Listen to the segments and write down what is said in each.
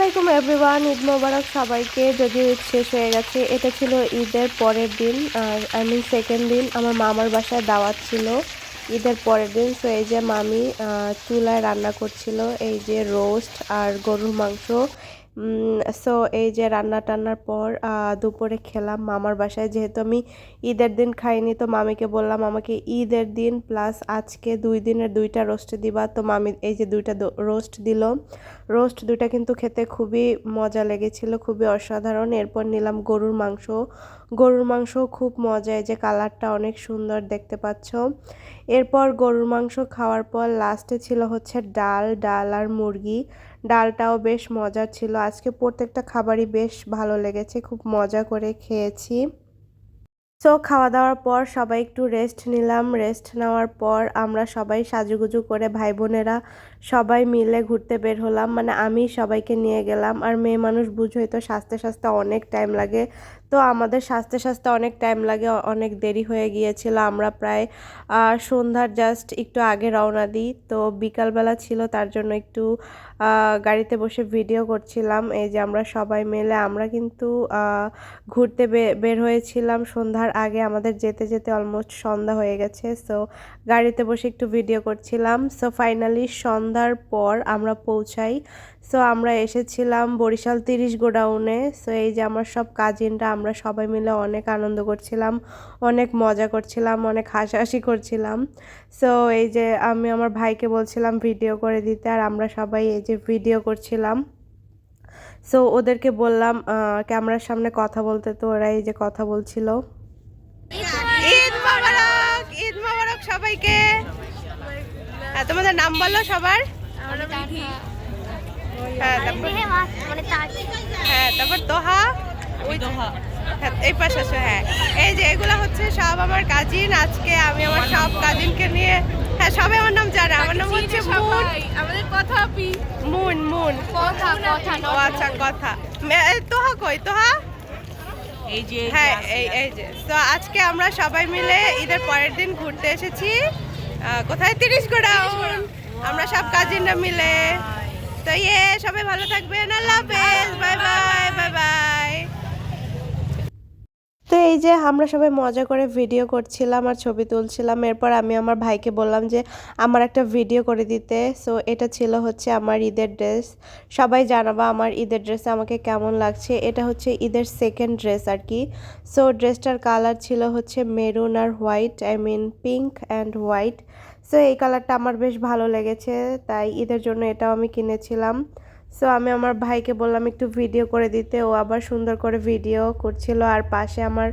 আলাইকুম এভরিওয়ান, ঈদ মোবারক সবাইকে। যদিও ঈদ শেষ হয়ে গেছে, এটা ছিল ঈদের পরের দিন, আর সেকেন্ড দিন আমার মামার বাসায় দাওয়াত ছিল ঈদের পরের দিন। সো এই যে মামি চুলায় রান্না করছিল, এই যে রোস্ট আর গরুর মাংস। সো এই যে রান্না টান্নার পর দুপুরে খেলাম মামার বাসায়। যেহেতু আমি ঈদের দিন খাইনি, তো মামিকে বললাম আমাকে ঈদের দিন প্লাস আজকে 2 দিনের 2টা রোস্ট দিবা। তো মামি এই যে 2টা রোস্ট দিল। রোস্ট 2টা কিন্তু খেতে খুবই মজা লেগেছিল, খুবই অসাধারণ। এরপর নিলাম গরুর মাংস। গরুর মাংস খুব মজা, এই যে কালারটা অনেক সুন্দর দেখতে পাচ্ছ। এরপর গরুর মাংস খাওয়ার পর লাস্টে ছিল হচ্ছে ডাল আর মুরগি। ডালটাও বেশ মজার ছিল। আজকে প্রত্যেকটা খাবারই বেশ ভালো লেগেছে, খুব মজা করে খেয়েছি। সো খাওয়া দাওয়ার পর সবাই একটু রেস্ট নিলাম। রেস্ট নেওয়ার পর আমরা সবাই সাজুগুজু করে ভাই বোনেরা সবাই মিলে ঘুরতে বের হলাম। মানে আমি সবাইকে নিয়ে গেলাম, আর মেয়ে মানুষ বুঝোই তো, সাজতে সাজতে অনেক টাইম লাগে। তো আমাদের সাজতে সাজতে অনেক টাইম লাগে, অনেক দেরি হয়ে গিয়েছিল। আমরা প্রায় সন্ধ্যার জাস্ট একটু আগে রওনা দিই। তো বিকালবেলা ছিল, তার জন্য একটু গাড়িতে বসে ভিডিও করছিলাম। এই যে আমরা সবাই মিলে আমরা কিন্তু ঘুরতে বের হয়েছিলাম সন্ধ্যার আগে। আমাদের যেতে যেতে অলমোস্ট সন্ধ্যা হয়ে গেছে। সো গাড়িতে বসে একটু ভিডিও করছিলাম। সো ফাইনালি সন্ধ্যার পর আমরা পৌঁছাই। সো আমরা এসেছিলাম বরিশাল 30 গোডাউনে। সো এই যে আমার সব কাজিনরা, আমরা সবাই মিলে অনেক আনন্দ করছিলাম, অনেক মজা করছিলাম, অনেক হাসাহাসি করছিলাম। সো এই যে আমি আমার ভাইকে বলছিলাম ভিডিও করে দিতে, আর আমরা সবাই এই যে ভিডিও করছিলাম। সো ওদেরকে বললাম ক্যামেরার সামনে কথা বলতে, তো ওরা এই যে কথা বলছিল। ঈদ মোবারক, ঈদ মোবারক সবাইকে। তোমাদের নাম বলো সবার। তারপর তোহা, ওই তোহা, এই পাশে আসো। হ্যাঁ, এই যে এগুলা হচ্ছে সব আমার কাজিন। আজকে আমি আমার সব কাজিনকে নিয়ে, হ্যাঁ সবাই আমার নাম জানে। আমার নাম হচ্ছে মুন। আমাদের কথা আপি মুন মুন কথা ও আচ্ছা কথা। তোহা কই তোহা? এই যে হ্যাঁ এই যে। তো আজকে আমরা সবাই মিলে ঈদের পরের দিন ঘুরতে এসেছি। কোথায়? 30 গোডাউন। আমরা সব কাজিনরা মিলে। তো সবাই ভালো থাকবেন। আল্লাহ হাফেজ, বাই বাই বাই বাই। তো এই যে আমরা সবাই মজা করে ভিডিও করছিলাম আর ছবি তুলছিলাম। এরপর আমি আমার ভাইকে বললাম যে আমার একটা ভিডিও করে দিতে। সো এটা ছিল হচ্ছে আমার ঈদের ড্রেস। সবাই জানাবা আমার ঈদের ড্রেসে আমাকে কেমন লাগছে। এটা হচ্ছে ঈদের সেকেন্ড ড্রেস আর কি। সো ড্রেসটার কালার ছিল হচ্ছে মেরুন আর white, pink and white. So এই কালারটা আমার বেশ ভালো লেগেছে, তাই ঈদের জন্য এটাও আমি কিনেছিলাম। সো আমি আমার ভাইকে বললাম একটু ভিডিও করে দিতে, ও আবার সুন্দর করে ভিডিও করছিল। আর পাশে আমার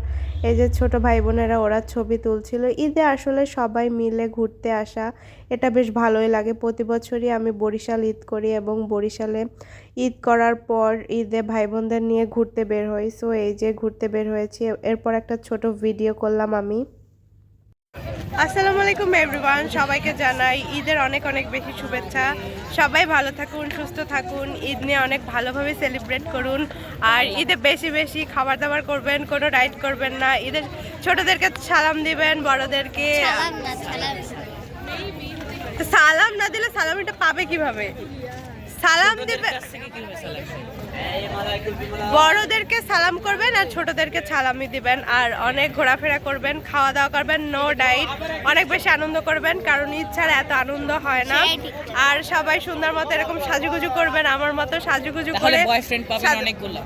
এই যে ছোট ভাই বোনেরা, ওরা ছবি তুলছিল। ঈদে আসলে সবাই মিলে ঘুরতে আসা এটা বেশ ভালোই লাগে। প্রতি বছরই আমি বরিশাল ঈদ করি, এবং বরিশালে ঈদ করার পর ঈদে ভাই বোনদের নিয়ে ঘুরতে বের হই। সো এই যে ঘুরতে বের হয়েছি, এরপর একটা ছোট ভিডিও করলাম আমি। আসসালামু আলাইকুম এভরিওয়ান, সবাইকে জানাই ঈদের অনেক অনেক বেশি শুভেচ্ছা। সবাই ভালো থাকুন, সুস্থ থাকুন, ঈদ নিয়ে অনেক ভালোভাবে সেলিব্রেট করুন। আর ঈদে বেশি বেশি খাবার দাবার করবেন, কোনো রাইড করবেন না। ঈদের ছোটদেরকে সালাম দিবেন, বড়দেরকে সালাম না দিলে সালামিটা পাবে কিভাবে? সালাম দিবেন, বড়দেরকে সালাম করবেন আর ছোটদেরকে সালামি দিবেন। আর অনেক ঘোরাফেরা করবেন, খাওয়া দাওয়া করবেন, নো ডাইট, অনেক বেশি আনন্দ করবেন, কারণ ঈদ ছাড়া এত আনন্দ হয় না। আর সবাই সুন্দর মতো এরকম সাজুগুজু করবেন, আমার মতো সাজুগুজু করে। বয়ফ্রেন্ড পাবেন অনেকগুলো।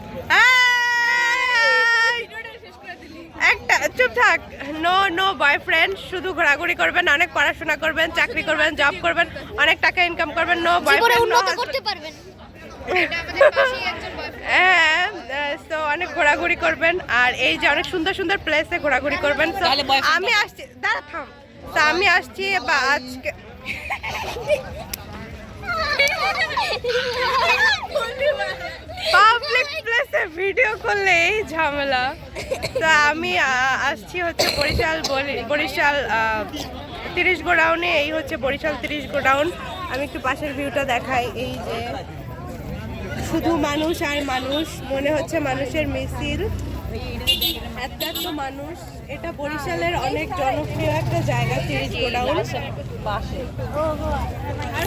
একটা চুপ থাক, নো বয়ফ্রেন্ড। শুধু ঘোরাঘুরি করবেন, অনেক পড়াশোনা করবেন, চাকরি করবেন, জব করবেন, অনেক টাকা ইনকাম করবেন, নো বয়ফ্রেন্ড। হ্যাঁ, তো অনেক ঘোরাঘুরি করবেন। আর এই যে অনেক সুন্দর সুন্দর প্লেসে ঘোরাঘুরি করবেন। তো আমি আসছি, দাঁড়া থাম। তো আমি আসছি বা আজকে পাবলিক প্লেসে ভিডিও করলে এই ঝামেলা। তো আমি আসছি হচ্ছে বরিশাল 30 গোডাউনে। এই হচ্ছে বরিশাল 30 গোডাউন। আমি একটু পাশের ভিউটা দেখাই। এই যে শুধু মানুষ আর মানুষ, মনে হচ্ছে মানুষের মিছিল। এত এত মানুষ, এটা বরিশালের অনেক জনপ্রিয় একটা জায়গা, তিরিশ গোডাউন।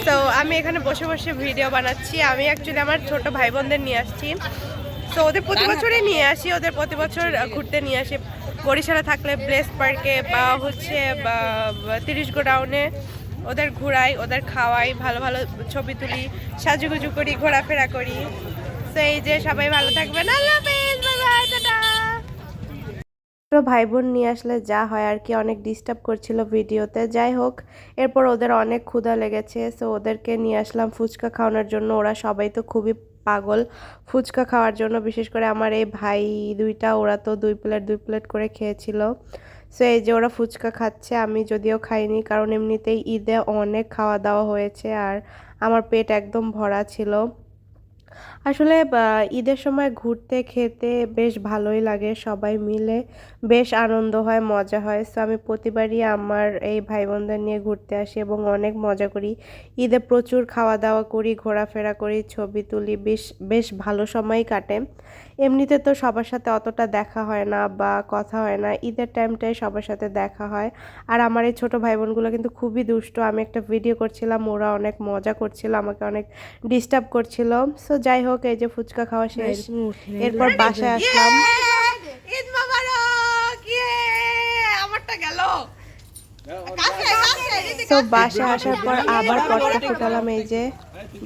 তো আমি এখানে বসে বসে ভিডিও বানাচ্ছি। আমি অ্যাকচুয়ালি আমার ছোট ভাই বোনদের নিয়ে আসছি। তো ওদের প্রতি বছরই নিয়ে আসি, ওদের প্রতি বছর ঘুরতে নিয়ে আসি। বরিশালে থাকলে ব্লেস পার্কে বা হচ্ছে তিরিশ গোডাউনে ওদের ঘুরাই, ওদের খাওয়াই, ভালো ভালো ছবি তুলি, সাজুগুজু করি, ঘোরাফেরা করি। তো এই যে সবাই ভালো থাকবেন, আল্লাহ হাফেজ, বাই বাই, টাটা। ভাই বোন নিয়ে আসলে যা হয় আর কি, অনেক ডিস্টার্ব করছিল ভিডিওতে। যাই হোক, এরপর ওদের অনেক ক্ষুধা লেগেছে, সো ওদেরকে নিয়ে আসলাম ফুচকা খাওয়ানোর জন্য। ওরা সবাই তো খুবই পাগল ফুচকা খাওয়ার জন্য, বিশেষ করে আমার এই ভাই দুইটা, ওরা তো দুই প্লেট করে খেয়েছিল। সো এই যে ওরা ফুচকা খাচ্ছে, আমি যদিও খাইনি, কারণ এমনিতেই ঈদে অনেক খাওয়া দাওয়া হয়েছে আর আমার পেট একদম ভরা ছিল। আসলে ঈদের সময় ঘুরতে খেতে বেশ ভালোই লাগে, সবাই মিলে বেশ আনন্দ হয়, মজা হয়। সো আমি প্রতিবারই আমার এই ভাই বোনদের নিয়ে ঘুরতে আসি এবং অনেক মজা করি। ঈদে প্রচুর খাওয়া দাওয়া করি, ঘোরাফেরা করি, ছবি তুলি, বেশ বেশ ভালো সময় কাটে। এমনিতে তো সবার সাথে অতটা দেখা হয় না বা কথা হয় না, ঈদের টাইমটায় সবার সাথে দেখা হয়। আর আমার এই ছোটো ভাই বোনগুলো কিন্তু খুবই দুষ্ট। আমি একটা ভিডিও করছিলাম, ওরা অনেক মজা করছিল, আমাকে অনেক ডিস্টার্ব করছিল। সো যাই হোক, এই যে ফুচকা খাওয়া শেষ, এরপর বাসায় আসলাম। ঈদ মোবারক, আমারটা গেল। তো বাসায় আসার পর আবার পটকা ফুটালাম। এই যে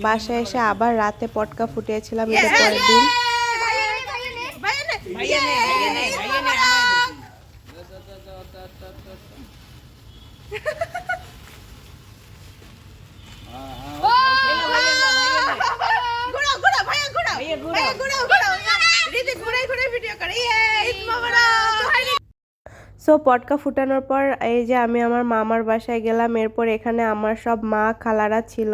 বাসায় এসে আবার রাতে পটকা ফুটিয়েছিলাম ঈদের পরের দিন। সো পটকা ফুটানোর পর এই যে আমি আমার মামার বাসায় গেলাম। এরপর এখানে আমার সব মা খালারা ছিল,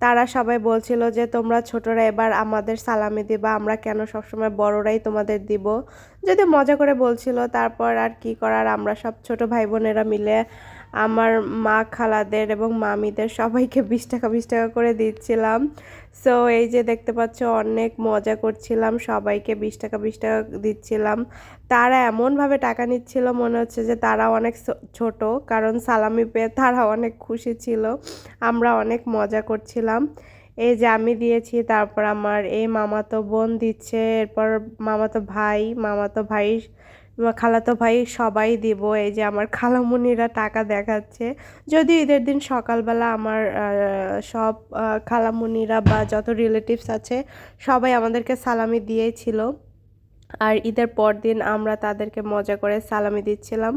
তারা সবাই বলছিল যে তোমরা ছোটরা এবার আমাদের সালামি দিবা, আমরা কেন সবসময় বড়রাই তোমাদের দিব, যদি মজা করে বলছিল। তারপর আর কি করার, আমরা সব ছোট ভাই বোনেরা মিলে আমার মা খালাদের এবং মামিদের সবাইকে 20 টাকা করে দিচ্ছিলাম। সো এই যে দেখতে পাচ্ছ, অনেক মজা করছিলাম, সবাইকে 20 টাকা দিচ্ছিলাম। তারা এমনভাবে টাকা নিচ্ছিল, মনে হচ্ছে যে তারা অনেক ছোট, কারণ সালামি পেয়ে তারা অনেক খুশি ছিল। আমরা অনেক মজা করছিলাম। এই যে আমি দিয়েছি, তারপর আমার এই মামাতো বোন দিচ্ছে, এরপর মামাতো ভাই, খালাতো ভাই, সবাই দিব। এই যে আমার খালামুনিরা টাকা দেখাচ্ছে। যদিও ঈদের দিন সকালবেলা আমার সব খালামুনিরা বা যত রিলেটিভস আছে সবাই আমাদেরকে সালামি দিয়েছিল, আর ঈদের পর দিন আমরা তাদেরকে মজা করে সালামি দিচ্ছিলাম।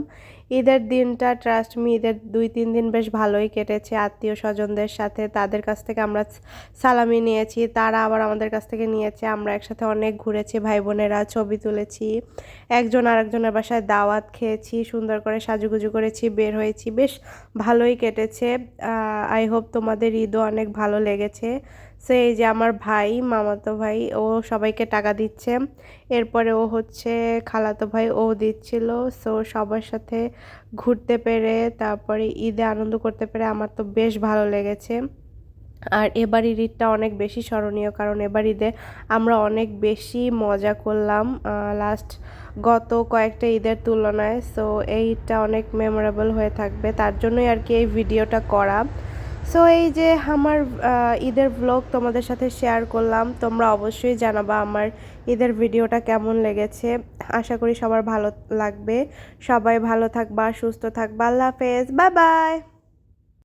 ঈদের দিনটা ট্রাস্ট মি, ঈদের 2-3 দিন বেশ ভালোই কেটেছে আত্মীয় স্বজনদের সাথে। তাদের কাছ থেকে আমরা সালামি নিয়েছি, তারা আবার আমাদের কাছ থেকে নিয়েছে। আমরা একসাথে অনেক ঘুরেছি, ভাই বোনেরা ছবি তুলেছি, একজন আরেকজনের বাসায় দাওয়াত খেয়েছি, সুন্দর করে সাজুগুজু করেছি, বের হয়েছি, বেশ ভালোই কেটেছে। আই হোপ তোমাদের ঈদও অনেক ভালো লেগেছে। সো এই যে আমার ভাই, মামাতো ভাই, ও সবাইকে টাকা দিচ্ছে, এরপরে ও হচ্ছে খালাতো ভাই, ও দিচ্ছিল। সো সবার সাথে ঘুরতে পেরে, তারপরে ঈদে আনন্দ করতে পেরে আমার তো বেশ ভালো লেগেছে। আর এবারের ঈদটা অনেক বেশি স্মরণীয়, কারণ এবার ঈদে আমরা অনেক বেশি মজা করলাম গত কয়েকটা ঈদের তুলনায়। সো এই ঈদটা অনেক মেমোরেবল হয়ে থাকবে, তার জন্যই আর কি এই ভিডিওটা করা। সো এই যে আমার ঈদের ব্লগ তোমাদের সাথে শেয়ার করলাম, তোমরা অবশ্যই জানাবা আমার ঈদের ভিডিওটা কেমন লেগেছে। আশা করি সবার ভালো লাগবে। সবাই ভালো থাকবা, সুস্থ থাকবা, আল্লাহ হাফেজ, বাই বাই।